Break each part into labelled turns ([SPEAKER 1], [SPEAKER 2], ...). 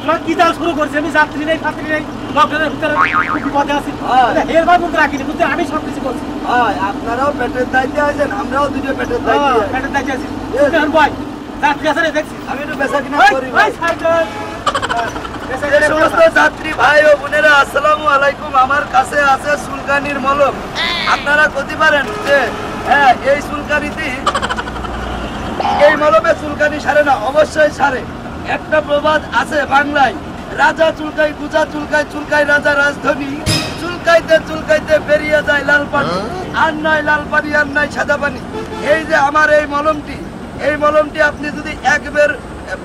[SPEAKER 1] তোরা কি জাল শুরু করছিস? আমি যাত্রী নেই ফাত্রী নেই লকডাউনের ভিতরে বিপদে আছি। এর ভাই বন্ধু রাখিনি বুঝতে আমি সব কিছু করছি।
[SPEAKER 2] আপনারাও পেটের দায়িত্বে আছেন, আমরাও দুটো পেটের দায়িত্বে
[SPEAKER 1] আছি। ভাই যাত্রী আছে দেখছি
[SPEAKER 2] আমি একটু বেচা কিনা করি। সমস্ত যাত্রী ভাই ও বোনেরা আসসালামু আলাইকুম। আমার কাছে আছে চুলকানির মলম। আপনারা কইতে পারেন যে হ্যাঁ এই চুলকানিতে এই মলমে চুলকানি সারে না, অবশ্যই সারে। একটা প্রবাদ আছে বাংলায়, রাজা চুলকাই গুজা চুলকায় চুলকায় রাজা রাজধানী, চুলকাইতে চুলকাইতে বেরিয়ে যায় লাল পানি, আর নয় লাল পানি আর নয় সাদা পানি। এই যে আমার এই মলমটি আপনি যদি একবার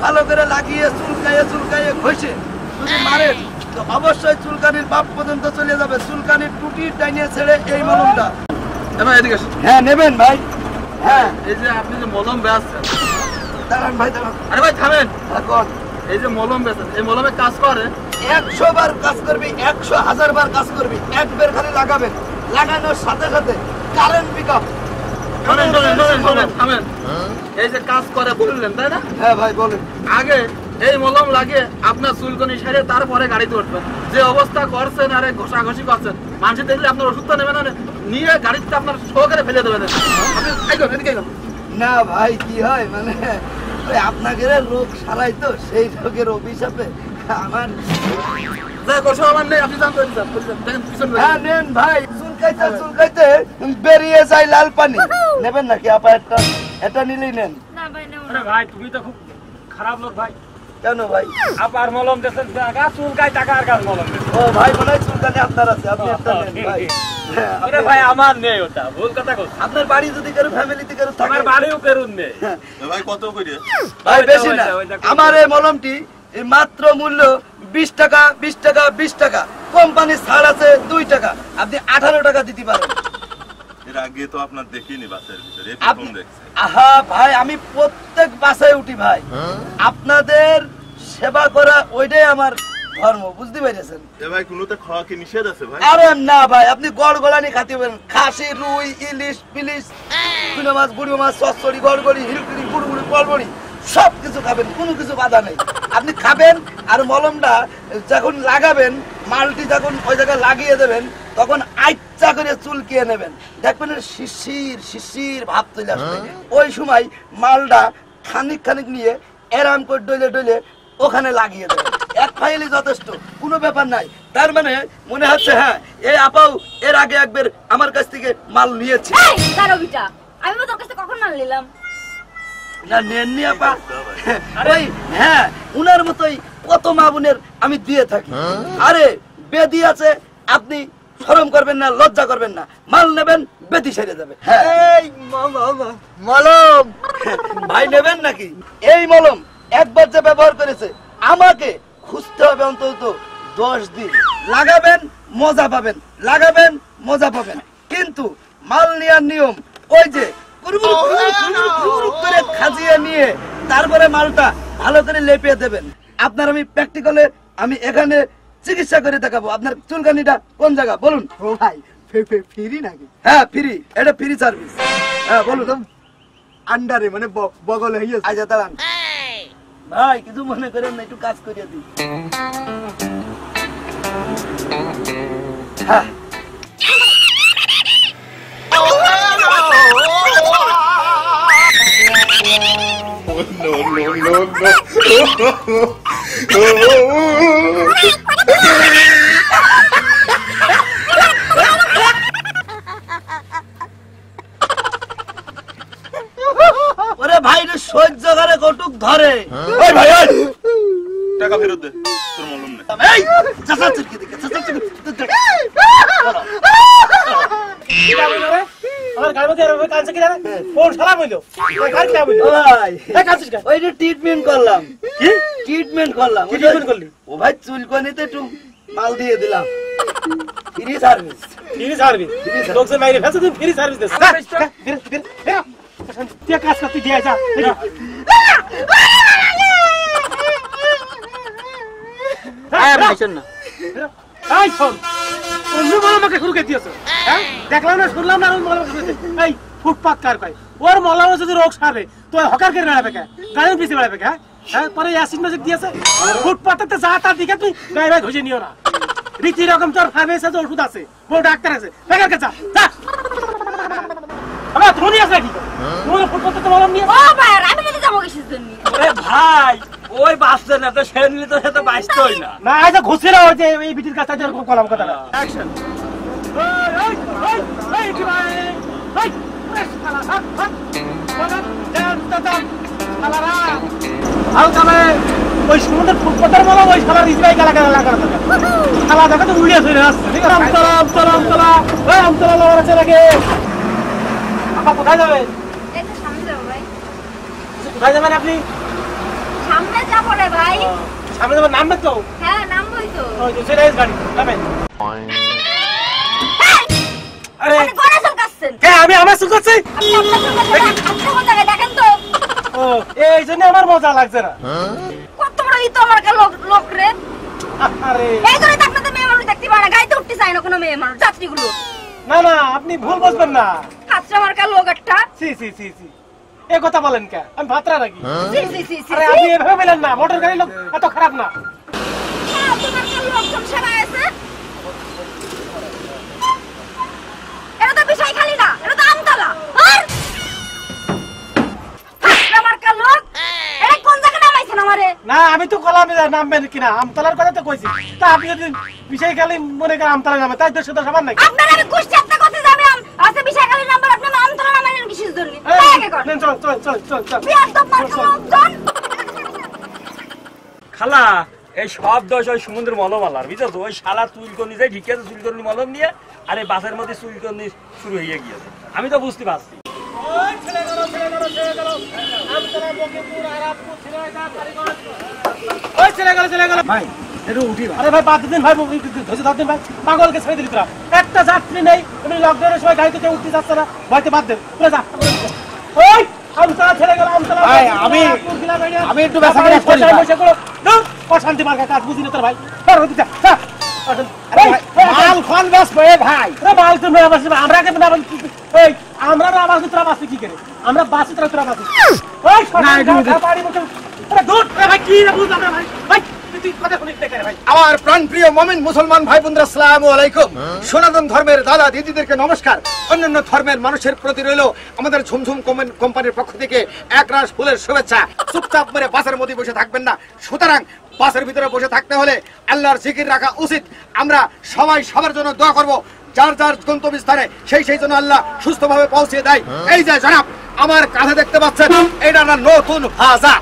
[SPEAKER 2] ভালো করে লাগিয়ে চুলকাইয়ে ঘষে যদি মারেন তো অবশ্যই চুলকানির বাপ পর্যন্ত চলে যাবে। চুলকানির টুটি টাইনিয়ে ছেড়ে এই মলমটা। হ্যাঁ নেবেন ভাই। হ্যাঁ
[SPEAKER 3] এই যে আপনি যে মলম বেচছেন,
[SPEAKER 2] দাঁড়ান ভাই দাঁড়ান।
[SPEAKER 3] আরে ভাই থামেন।
[SPEAKER 2] এখন
[SPEAKER 3] এই যে মলম বেচছেন, এই মলমে কাজ করে
[SPEAKER 2] 100 বার কাজ করবি, 100,000 বার কাজ করবি। একবার খালি লাগাবেন, লাগানোর সাথে সাথে কারেন্ট পিকআপ।
[SPEAKER 3] থামেন। এই যে কাজ করে বললেন তাই না?
[SPEAKER 2] হ্যাঁ ভাই বলেন।
[SPEAKER 3] আগে এই মলম লাগিয়ে আপনার চুলকনি সারে তারপরে গাড়িতে উঠবেন। যে অবস্থা করছেন আরে ঘষাঘষি করছেন, মানুষ দেখলে আপনার ওষুধটা নেবেন না, নিয়ে গাড়িতে আপনার সহকারে ফেলে দেবেন।
[SPEAKER 2] না ভাই কি হয় মানে আপনাকে রোগ সারাই তো সেই রোগের অভিশাপে আমার নেন ভাই। চুলকাইতে বেরিয়ে যায় লাল পানি। নেবেন নাকি আপা? এটা নিলেই নেন।
[SPEAKER 1] ভাই তুমি তো খুব খারাপ লোক ভাই।
[SPEAKER 2] কেন ভাই?
[SPEAKER 1] আপার মলম দেশের টাকা চুলকায় টাকা আর কার মলম।
[SPEAKER 2] ও ভাই মনে হয় চুলকানি আপনার আছে, আপনি একটা নেন ভাই।
[SPEAKER 1] ভাই আমার নেই, ওটা ভুল কথা কইছ।
[SPEAKER 2] আপনার বাড়ি যদি কারো ফ্যামিলিতে কারো থাকে,
[SPEAKER 1] আমার বাড়িও করুন নেই
[SPEAKER 3] ভাই। কত করে
[SPEAKER 2] ভাই? বেশি না। আমার এই মলমটি মাত্র মূল্য 20 টাকা 20 টাকা 20 টাকা। কোম্পানি ছাড় আছে 2 টাকা। আপনি 18 টাকা দিতে পারেন।
[SPEAKER 3] এর আগে তো আপনার দেখিনি বাসের ভিতরে, প্রথম দেখছি।
[SPEAKER 2] আহা ভাই আমি প্রত্যেক বাসে উঠি ভাই। আপনাদের সেবা করা ওইটাই আমার ধর্ম, বুঝতে পেরেছেন?
[SPEAKER 3] এ ভাই কোনোতে খাওয়া কি নিষেধ আছে ভাই?
[SPEAKER 2] আরে না ভাই, আপনি গড়গড়ানি খাতে পারেন। খাসি, রুই, ইলিশ, পিলিশ, চুনো মাছ, গুড়ি মাছ, চচ্চড়ি, গড়গড়ি, হিলকিড়ি, গুড়গুড়ি, পলবড়ি সব কিছু খাবেন, কোনো কিছু বাধা নেই। আপনি খাবেন আর মলমটা যখন লাগাবেন, মালটি যখন ওই জায়গায় লাগিয়ে দেবেন তখন আইচ্ছা করে চুলকিয়ে নেবেন। দেখবেন শিশির ভাব চলে আসবে। ওই সময় মালটা খানিক নিয়ে এরাম করে ডলে ওখানে লাগিয়ে দেবেন। এক ফাইলই যথেষ্ট, কোনো ব্যাপার নাই। তার মানে মনে হচ্ছে হ্যাঁ এই আপাও এর আগে একবার আমার কাছ থেকে মাল নিয়েছে।
[SPEAKER 4] আমি তোর কাছে কখন মাল নিলাম?
[SPEAKER 2] না নেননি আপা। ওই হ্যাঁ উনার মতোই কত মা বোনের আমি দিয়ে থাকি। আরে বেদি আছে, আপনি শরম করবেন না, লজ্জা করবেন না, মাল নেবেন বেদি সেরে যাবে। এই মলম ভাই নেবেন নাকি? এই মলম একবার যে ব্যবহার করেছে আমাকে খুঁজতে হবে অন্তত 10 দিন। লাগাবেন মজা পাবেন, লাগাবেন মজা পাবেন। কিন্তু মাল নেওয়ার নিয়ম ওই যে করে খাজিয়ে নিয়ে তারপরে মালটা ভালো করে লেপিয়ে দেবেন। আপনার আমি প্র্যাকটিক্যালে আমি এখানে চিকিৎসা করে দেখাবো। আপনার চুলকানিটা কোন জায়গা বলুন?
[SPEAKER 5] ও ভাই ফ্রি নাকি?
[SPEAKER 2] হ্যাঁ ফ্রি, এটা ফ্রি সার্ভিস। হ্যাঁ বলুন।
[SPEAKER 5] আন্ডারে মানে বগলে হইছে।
[SPEAKER 2] আচ্ছা দাঁড়ান ভাই, কিছু মনে করেন না, একটু কাজ করিয়ে দিই। হ্যাঁ ওরে ভাই রে সহ্য করে কটুক ধরে। ওই ভাই ওই
[SPEAKER 3] টাকা ফেরত দে, তোর মলম নেই।
[SPEAKER 2] এই চাচা চুলকে দিকে চাচা চুলকে
[SPEAKER 1] আমার গাড়ি মধ্যে এরকম কাজ কি জানেন? কোন শালা কইলো? কার কি কইলো?
[SPEAKER 2] ভাই
[SPEAKER 1] এই কাজ কি?
[SPEAKER 2] ওই যে ট্রিটমেন্ট করলাম।
[SPEAKER 1] কি
[SPEAKER 2] ট্রিটমেন্ট করলাম?
[SPEAKER 1] কি ট্রিটমেন্ট করলি?
[SPEAKER 2] ও ভাই চুলকনিতে একটু মাল দিয়ে দিলাম। Free service.
[SPEAKER 1] Free service? লোকজন বাইরে ফেলছে তুমি ফ্রি সার্ভিস দিছ? তুই কাজ করতে দিয়ে যা।
[SPEAKER 2] হ্যাঁ ভাই শোন না।
[SPEAKER 1] এই শোন, অন্য বড় আমাকে খুরকে দিয়েছো। হ্যাঁ দেখলাম না, শুনলাম না, ওর মলম খুরকে। এই ফুটপাত কার কয় ওর মলম যদি রোগ সারে তো হকার করে বেড়াবে কে? গাড়ির পিছে বেড়াবে কে? হ্যাঁ পরে অ্যাসিড ম্যাজিক দিয়েছে ফুটপাতে যা তা দিকে তুই গায়ে গায়ে ঘষে নিও না রীতি রকম তোর ফার্মেসি আছে ওষুধ আছে বড় ডাক্তার আছে বেকার কাছে যা আমার ধনী আছে নাকি তুমি ফুটপাতে তো মলম নিয়ে
[SPEAKER 4] ও ভাই আমি তো যাবো কিসের জন্য
[SPEAKER 2] ওরে ভাই ওই বাঁচতে না তো সে নিলে তো সে তো বাঁচতই না
[SPEAKER 1] না এই যে ঘুষে না ওই যে এই বিটির কাছে এরকম কলাম কথা
[SPEAKER 2] অ্যাকশন
[SPEAKER 1] ওই সমুদ্রের ফুটপাতের মতো ওই সারা রিজবাই গালা গালা লাগা খালা দেখা তো উড়িয়ে চলে আসছে ঠিক আছে আমতলা আমতলা আমতলা ওই আমতলা লোক আছে নাকি আপা কোথায় যাবেন
[SPEAKER 4] এই তো সামনে যাবো ভাই
[SPEAKER 1] কোথায় যাবেন আপনি
[SPEAKER 4] সামনে যাবো রে ভাই
[SPEAKER 1] সামনে যাবেন নামবেন তো
[SPEAKER 4] হ্যাঁ নামবই তো
[SPEAKER 1] ওই তো সেটাই গাড়ি যাবেন আরে
[SPEAKER 4] আপনি কোন আসল কাছেন
[SPEAKER 1] কে আমি আমার সুখ করছি
[SPEAKER 4] আপনি আপনার সঙ্গে আপনি কোন জায়গায় দেখেন তো
[SPEAKER 1] ও এই জন্য আমার মজা লাগছে না
[SPEAKER 4] কত বড় ই তো আমার লোক রে
[SPEAKER 1] আরে
[SPEAKER 4] এই জন্য তো আপনাদের মেয়ে মানুষ দেখতে পারে না গাড়িতে উঠতে চায় না কোনো মেয়ে মানুষ যাত্রীগুলো
[SPEAKER 1] না না আপনি ভুল বুঝবেন না
[SPEAKER 4] কাঁচরা মার্কা লোক একটা
[SPEAKER 1] সি সি সি সি এই কথা বলেন কে আমি ভাতরা নাকি
[SPEAKER 4] সি সি সি সি
[SPEAKER 1] আরে আপনি এভাবে বলেন না মোটর গাড়ি লোক এত খারাপ না
[SPEAKER 4] হ্যাঁ তোমার কোন লোকজন সেবা আছে এটা তো বিষয় খালি না এটা তো আমতলা আর কাঁচরা মার্কা লোক এটা কোন জায়গায় নামাইছেন আমারে
[SPEAKER 1] না আমি তো কলাম নামবেন কিনা আমতলার কথা তো কইছি তা আপনি যদি বিষয় খালি মনে করেন আমতলা নামে তাই তো সেটা সমান নাকি
[SPEAKER 4] আপনার আমি কুষ্টি একটা কথা যাবে আছে বিষয় খালি নাম্বার আপনি আমতলা নামাইলেন কিসের জন্য তাই আগে কর
[SPEAKER 1] চল চল চল চল চল
[SPEAKER 4] বিয়ার তো মার্কা লোকজন
[SPEAKER 2] খালা এই সব দোষ ওই সমুদ্রের মলমালার বুঝছো ওই শালা চুলকনি যাই ঢিকেছে চুলকনি মলম নিয়ে আর এই বাসের মধ্যে চুলকনি শুরু হয়ে গিয়েছে আমি তো বুঝতে পারছি
[SPEAKER 1] ওই ছেলে গেল আমতলা বকিপুর আরামপুর ছিনাইদা কালীগঞ্জ ওই ছেলে গেল
[SPEAKER 5] ভাই একটু উঠি ভাই।
[SPEAKER 1] আরে ভাই বাদ দিন ভাই ধরে ধর দিন ভাই পাগলকে ছেড়ে দিলি তোরা একটা যাত্রী নেই তুমি লকডাউনের সময় গাড়িতে কেউ উঠতে যাচ্ছে না ভয়তে বাদ দেন পুরো যা ওই আমতলা ছেড়ে গেল আমতলা
[SPEAKER 5] ভাই, আমি একটু বেচা কিনা করি ভাই।
[SPEAKER 1] অশান্তি মার্কা কাজ বুঝি না তোর ভাই আর হতে যা যা।
[SPEAKER 5] আরে
[SPEAKER 1] এই,
[SPEAKER 5] ভাই,
[SPEAKER 1] এই,
[SPEAKER 5] মাল খান বেচবো এ ভাই।
[SPEAKER 1] আরে মাল তুমি আবাস আমরা কেন না এই আমরা না আবাস তোরা বাসি কি করে আমরা বাসি তোরা বাসি ওই
[SPEAKER 5] না, এটা
[SPEAKER 1] বাড়ি বসে আরে দূর ভাই কি না বুঝলাম না ভাই ভাই তুই কথা শুনিস দেখে ভাই
[SPEAKER 5] আমার প্রাণপ্রিয় মুমিন মুসলমান ভাই বোনরা আসসালামু আলাইকুম। সনাতন ধর্মের দাদা দিদিদেরকে নমস্কার। অন্যান্য ধর্মের মানুষের প্রতি রইল আমাদের ঝুমঝুম কোম্পানির পক্ষ থেকে একরাশ ফুলের শুভেচ্ছা। চুপচাপ মেরে বাসের মধ্যে বসে থাকবেন না। সুতরাং বাসের ভিতরে বসে থাকতে হলে আল্লাহর জিকির রাখা উচিত। আমরা সবাই সবার জন্য দোয়া করব, যার যার গন্তব্যস্থানে সেই জন্য আল্লাহ সুস্থভাবে পৌঁছে দেয়। এই যে জনাব আমার কাছে দেখতে পাচ্ছেন, এটা না নতুন ভাজা।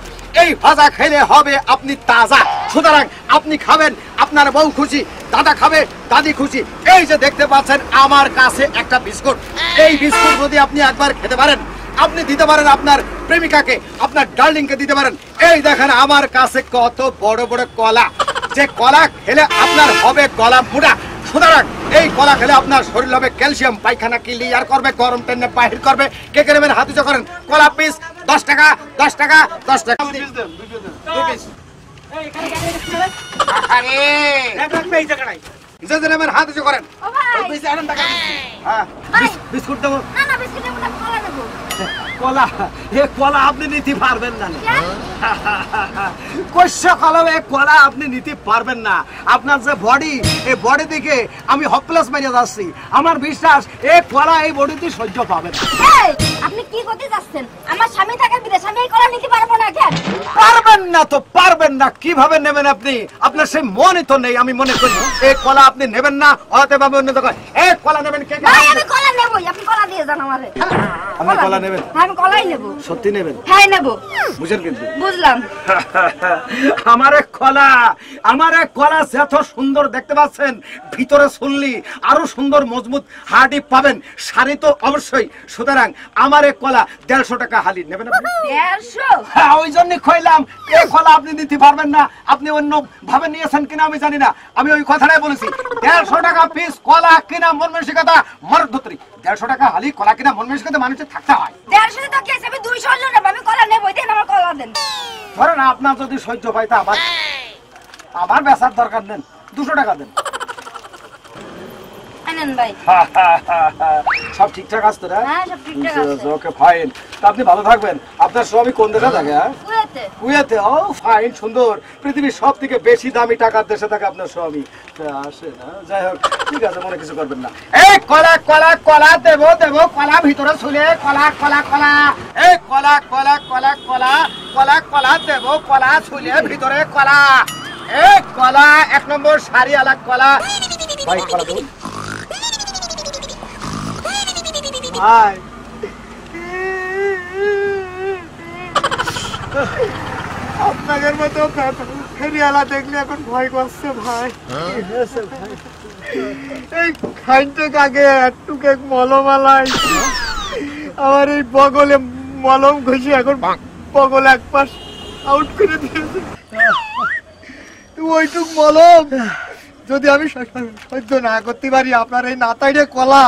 [SPEAKER 5] এই ভাজা খেলে হবে আপনি তাজা। সুতরাং আপনি খাবেন, আপনার বউ খুশি, দাদা খাবে, দাদি খুশি। এই যে দেখতে পাচ্ছেন আমার কাছে একটা বিস্কুট। এই বিস্কুট যদি আপনি একবার খেতে পারেন, আপনি দিতে পারেন আপনার প্রেমিকাকে, আপনার ডার্লিংকে দিতে পারেন। এই দেখেন আমার কাছে কত বড় বড় কলা, যে কলা খেলে আপনার হবে গলা মুড়া। সুতরাং এই কলা খেলে আপনার শরীর হবে ক্যালসিয়াম, পায়খানা ক্লিয়ার করবে, গরম টেনে বাহির করবে। কে কে নেবেন হাত উঁচু করেন। কলা পিস 10 টাকা 10 টাকা 10 টাকা। দুই পিস।
[SPEAKER 1] এই এখানে গাড়ি দেখছিস রে
[SPEAKER 5] আরে
[SPEAKER 1] এক রাখবে এই জায়গাটাই
[SPEAKER 5] যে নেবেন হাত উঁচু করেন।
[SPEAKER 4] ও ভাই
[SPEAKER 5] ওই পিস আনেন টাকা। হ্যাঁ
[SPEAKER 4] ভাই
[SPEAKER 5] বিস্কুট দেবো।
[SPEAKER 4] না না বিস্কুটের মধ্যে কলা দেবো
[SPEAKER 2] কলা এ কলা আপনি নিতে পারবেন না
[SPEAKER 5] কষ্ট কলমে কলা আপনি নিতে পারবেন না। আপনার যে বডি, এই বডি দিকে আমি হপলেস মেরে যাচ্ছি। আমার বিশ্বাস এই কলা এই বডিতে সহ্য পাবে না।
[SPEAKER 4] এই আপনি কি করতে যাচ্ছেন আমার স্বামী থাকার বিদেশ আমি এই কলা নিতে পারবো না কেন
[SPEAKER 5] পারবেন না তো পারবেন না, কিভাবে নেবেন আপনি? আপনার সেই মনই তো নেই। আমি মনে করি এই কলা আপনি নেবেন না, অতএব আমি অন্য দোকান এই কলা নেবেন। কে কে
[SPEAKER 4] ভাই আমি কলা নেবই আপনি কলা দিয়ে যান আমারে
[SPEAKER 5] আপনি কলা নেবেন?
[SPEAKER 4] হ্যাঁ আমি কলাই নেব
[SPEAKER 5] সত্যি নেবেন?
[SPEAKER 4] হ্যাঁ নেব
[SPEAKER 5] বুঝেন কিন্তু
[SPEAKER 4] বুঝলাম
[SPEAKER 5] আমার এক কলা এত সুন্দর দেখতে পাচ্ছেন, ভিতরে শুনলি আরো সুন্দর মজবুত হাড়ি পাবেন, শাড়ি তো অবশ্যই। সুতরাং আমার এক কলা 150 টাকা হালি নেবেন আপনি?
[SPEAKER 4] 150
[SPEAKER 5] হ্যাঁ ওই জন্য কইলাম এই কলা আপনি নিতে পারবেন না। আপনি অন্য ভাবে নিয়েছেন কিনা আমি জানি না, আমি ওই কথাটাই বলেছি। 150 টাকা পিস কলা কিনা মন মানসিকতা মরদত্রী। 150 টাকা হালি কলা কিনা মন মানসিকতা মানুষের থাকতে হয়।
[SPEAKER 4] 150 তো কেসে আমি 200 হলো না আমি কলা নেবই দেন আমার কলা দেন
[SPEAKER 5] ধরেন আপনার যদি সহ্য পাইতে আমার বেচার দরকার নেন, 200 টাকা দেন।
[SPEAKER 4] আনেন ভাই।
[SPEAKER 5] সব ঠিকঠাক আছে তো না?
[SPEAKER 4] হ্যাঁ, সব ঠিকঠাক আছে।
[SPEAKER 5] Okay fine. তা আপনি ভালো থাকবেন। আপনার স্বামী কোন দেশে থাকে?
[SPEAKER 4] কুয়েতে।
[SPEAKER 5] কুয়েতে? ও ফাইন, সুন্দর। পৃথিবীর সব থেকে বেশি দামি টাকার দেশে থাকে আপনার স্বামী। আসে না, যাই হোক, ঠিক আছে, মনে কিছু করবেন না। এই কলা কলা কলা দেব দেব, কলা ভিতরে ছুলে, কলা কলা কলা, এই কলা কলা কলা কলা কলা কলা দেব, কলা ছুলে ভিতরে কলা, এই কলা 1 নম্বর সারি আলা কলা। ভাই কলা দেব ভাই। আপনাদের মতো ফেরিওয়ালা দেখলে এখন ভয় করছে ভাই। এই খাইতে কাকে একটুকে মলমালাই আমার এই বগলে মলম ঘষে এখন বগল এক পাশ আউট করে দিয়েছে। ওইটুক মলম যদি আমি সহ্য না করতে পারি, আপনার এই নাতাইরে কলা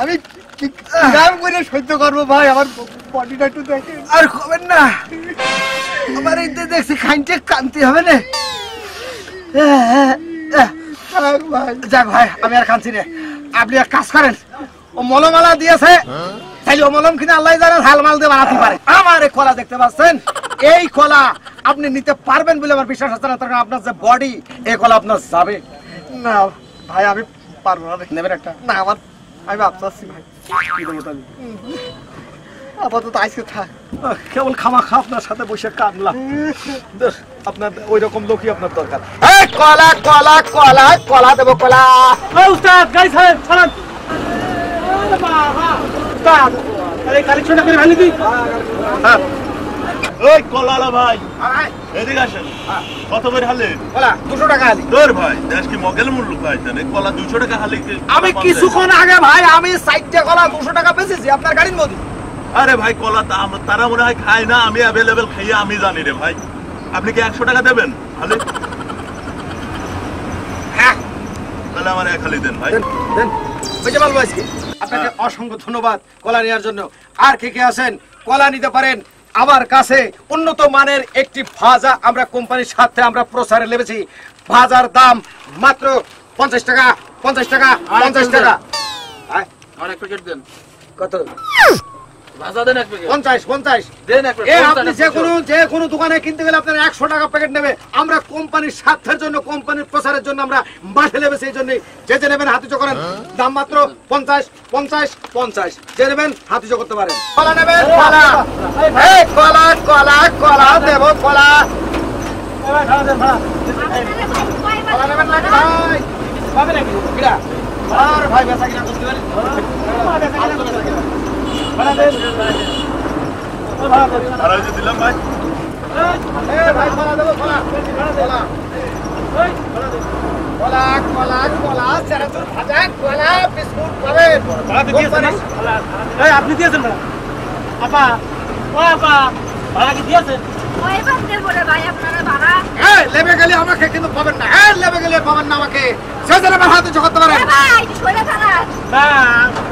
[SPEAKER 5] আমি কিরাম করে সহ্য করবো ভাই? আমার বডিটা একটু দেখে। আর খবেন না, আমার এই দেখছি খাইতে কানতে হবে না। যাক ভাই, আমি আর কানছি না। আপনি এক কাজ করেন, ও মলমালা দিয়েছে, তাইলে ও মলম কিনে আল্লাহ জানে হালমাল দিয়ে বানাতে পারে। আমার এই কলা দেখতে পাচ্ছেন, এই কলা আপনি নিতে পারবেন বলে আমার বিশ্বাস আছে না। তার কারণ আপনার যে বডি, এই কলা আপনার যাবে না ভাই। আমি পারবো না। নেবেন একটা? না, আমার আমি ভাবছি ভাই কি দেবো তাহলে। আপাতত আজকে থাক। কেবল খামাখা আপনার সাথে বসে কাঁদলাম। আপনার ওই রকম লোকই আপনার দরকার। এই কলা কলা কলা কলা দেবো, কলা।
[SPEAKER 1] উস্তাদ, গাড়ি ছাড়েন, ছাড়েন। আরে বাবা, উস্তাদ, আরে কালেকশনটা করে ভালো কি?
[SPEAKER 6] ওই কলালা ভাই, এদিকে আসেন। কত করে হালে?
[SPEAKER 5] কলা 200 টাকা হালি।
[SPEAKER 6] তোর ভাই দেশ কি মগেল মূল্য ভাই? জানে কলা 200 টাকা হালি।
[SPEAKER 5] আমি কিছুক্ষণ আগে ভাই আমি 60টা কলা 200 টাকা বেচেছি আপনার গাড়ির মধ্যে।
[SPEAKER 6] আরে ভাই কলা তারা মনে হয় খায় না, আমি অ্যাভেলেবেল খাইয়া আমি জানি রে ভাই। আপনি কি 100 টাকা দেবেন হালি?
[SPEAKER 5] হ্যাঁ,
[SPEAKER 6] তাহলে আমার এক হালি দেন ভাই।
[SPEAKER 5] দেন। বুঝে ভালো আজকে আপনাকে অসংখ্য ধন্যবাদ কলা নেওয়ার জন্য। আর কে কে আছেন কলা নিতে পারেন আমার কাছে। উন্নত মানের একটি ভাজা আমরা কোম্পানির সাথে আমরা প্রচারে লেগেছি। ভাজার দাম মাত্র 50 টাকা, 50 টাকা, 50 টাকা।
[SPEAKER 3] আমার এক প্যাকেট দেন।
[SPEAKER 5] কত?
[SPEAKER 3] ভাজা দেন এক প্যাকেট।
[SPEAKER 5] 50 50
[SPEAKER 3] দেন এক প্যাকেট।
[SPEAKER 5] এ আপনি যে কোনো দোকানে কিনতে গেলে আপনার 100 টাকা প্যাকেট নেবে। আমরা কোম্পানির স্বার্থের জন্য, কোম্পানির প্রচারের জন্য আমরা মাঠে নেবে। সেই জন্য যে নেবেন হাতিজো করেন। দাম মাত্র 50 50 50। যে নেবেন হাতিজো করতে পারেন। কলা নেবেন? কলা, এই কলা কলা কলা দেব, কলা। কলা নেবেন নাকি ভাই?
[SPEAKER 1] পাবে নাকি?
[SPEAKER 5] কিরা আর ভাই বেচা কিনা করতে পারি?
[SPEAKER 1] ভাড়া দেন। ভাড়া দেন।
[SPEAKER 6] আর ওই যে দিলাম ভাই।
[SPEAKER 5] এই ভাই কলা দেব, কলা কলা
[SPEAKER 1] ওই, ভাড়া দেন।
[SPEAKER 5] কলা কলা কলা চানাচুর ভাজা, কলা বিস্কুট পাবেন।
[SPEAKER 1] ভাড়া তো দিয়েছেন না? এই, আপনি দিয়েছেন ভাড়া? আপা, ও আপা, ভাড়া কি দিয়েছেন?
[SPEAKER 4] ওই বান্দের বলে ভাই আপনারা ভাড়া।
[SPEAKER 5] এই লেবে গেলে আমাকে কিন্তু পাবেন না। এই লেবে গেলে পাবেন না আমাকে। সেজন্য আমার হাতে জোগাতে পারেন।
[SPEAKER 4] এ ভাই, শরীরে খারাপ।
[SPEAKER 1] না,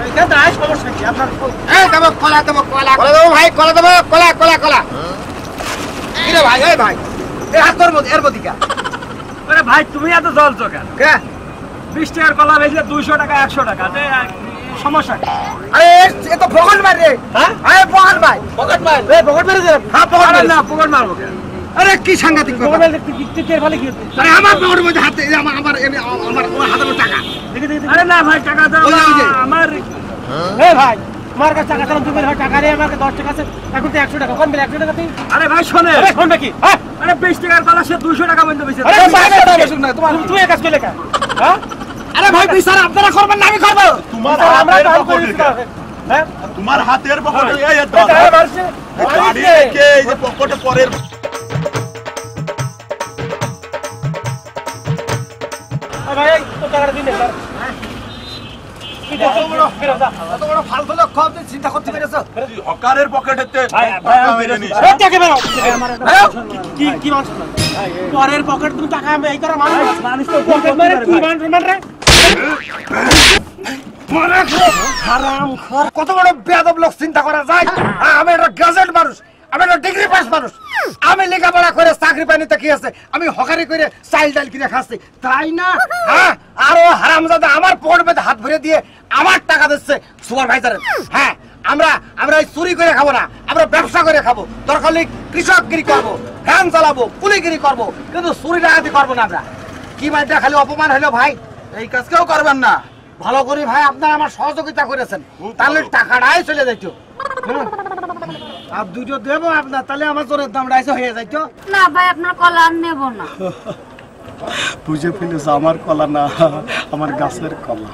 [SPEAKER 1] এখানে আয় সমস্যা কি? আপনার
[SPEAKER 5] এই দেবো কলা, দেবো কলা, কলা দেবো ভাই, কলা দেবো, কলা কলা কলা। কি রে ভাই? এই ভাই, এই হাতের মধ্যে এর মধ্যে
[SPEAKER 1] আরে ভাই, তুমি এত জ্বলছো কেন?
[SPEAKER 5] কে?
[SPEAKER 1] 20 টাকার কলা বেচলে 200 টাকা 100 টাকা, সমস্যা কি?
[SPEAKER 5] আরে এ তো পকেট মার রে।
[SPEAKER 1] হ্যাঁ?
[SPEAKER 5] আরে পকেট মার, পকেট মার।
[SPEAKER 1] এই পকেট মেরে দিলাম।
[SPEAKER 5] হ্যাঁ, পকেট
[SPEAKER 1] আরে
[SPEAKER 5] মার।
[SPEAKER 1] না, পকেট মারবো কেন?
[SPEAKER 5] আরে কি সাংঘাতিক
[SPEAKER 1] পকেট
[SPEAKER 5] ব্যাপার।
[SPEAKER 1] মেরে দেখতে টের ফেলে কি হচ্ছে?
[SPEAKER 5] আরে আমার পকেটের মধ্যে হাতে এই আমার আমার আমার হাতের মধ্যে টাকা।
[SPEAKER 1] দেখি, দেখি, দেখি। আরে না ভাই, টাকা দাও
[SPEAKER 5] ওই যে, ওই যে।
[SPEAKER 1] না, আমার এই ভাই, আমার কাছে টাকা চালাম, তুমি টাকা নেই আমার কাছে 10 টাকা আছে, এখন তো 100 টাকা কোন বেলা 100 টাকা তুই? আরে ভাই শোনে, আরে শুনবে কি? আরে 20 টাকার কলা সে 200 টাকা বন্ধ বেচে। আরে তুই এক কাজ করলে কেন? হ্যাঁ?
[SPEAKER 5] আরে ভাই বিচার আপনারা করবেন না আমি করব।
[SPEAKER 6] তোমার
[SPEAKER 1] আমরা
[SPEAKER 6] হাতের
[SPEAKER 1] কাজ
[SPEAKER 6] পকেটে
[SPEAKER 1] করি। হ্যাঁ?
[SPEAKER 6] তোমার হাতের পকেটে এই
[SPEAKER 1] এই
[SPEAKER 6] দাদা
[SPEAKER 1] টাকা মারছে।
[SPEAKER 6] গাড়ি রেখে এই যে পকেটে পরের
[SPEAKER 1] ভাই, এই তো টাকাটা দিন স্যার। কি
[SPEAKER 5] কত বড়?
[SPEAKER 1] ফেরো যা।
[SPEAKER 5] এত বড় ফালতু লক্ষ্য আপনি চিন্তা করতে পেরেছো?
[SPEAKER 6] হকারের পকেটেতে
[SPEAKER 1] ভাই,
[SPEAKER 6] টাকা মেরে নিস।
[SPEAKER 1] এই টাকা বেরো। কি মানুষ? পরের পকেট তুমি টাকা এই করে মানুষ তো পকেট মারে কি মানুষ রে?
[SPEAKER 5] হারামখোর, কত বড় বেয়াদব লোক চিন্তা করা যায়? আমি একটা গ্রাজুয়েট মানুষ, আমি একটা ডিগ্রি পাস মানুষ। আমি লেখাপড়া করে চাকরি পাইনি তো কি আছে? আমি হকারি করে চাইল ডাল কিনে খাচ্ছি, তাই না? হ্যাঁ, আরো হারামজাদা আমার পকেট মধ্যে হাত ভরে দিয়ে আমার টাকা দিচ্ছে সুপারভাইজারের। হ্যাঁ, আমরা এই চুরি করে খাবো না, আমরা ব্যবসা করে খাবো। দরকার হলে কৃষকগিরি করবো, ভ্যান চালাবো, কুলিগিরি করবো, কিন্তু চুরি ডাকাতি করবো না আমরা। কি ভাইটা খালি অপমান হলো ভাই,
[SPEAKER 3] এই কাজ কেউ করবেন না।
[SPEAKER 5] ভালো করে ভাই আপনারা আমার সহযোগিতা করেছেন, তাহলে টাকাটাই চলে যাইতো। আর দুটো দেবো আপনার, তাহলে আমার জোরের দাম রাইস হয়ে যাইতো।
[SPEAKER 4] না ভাই আপনার কলা আর নেবো না।
[SPEAKER 5] বুঝে ফেলেছ, আমার কলা না, আমার গাছের কলা।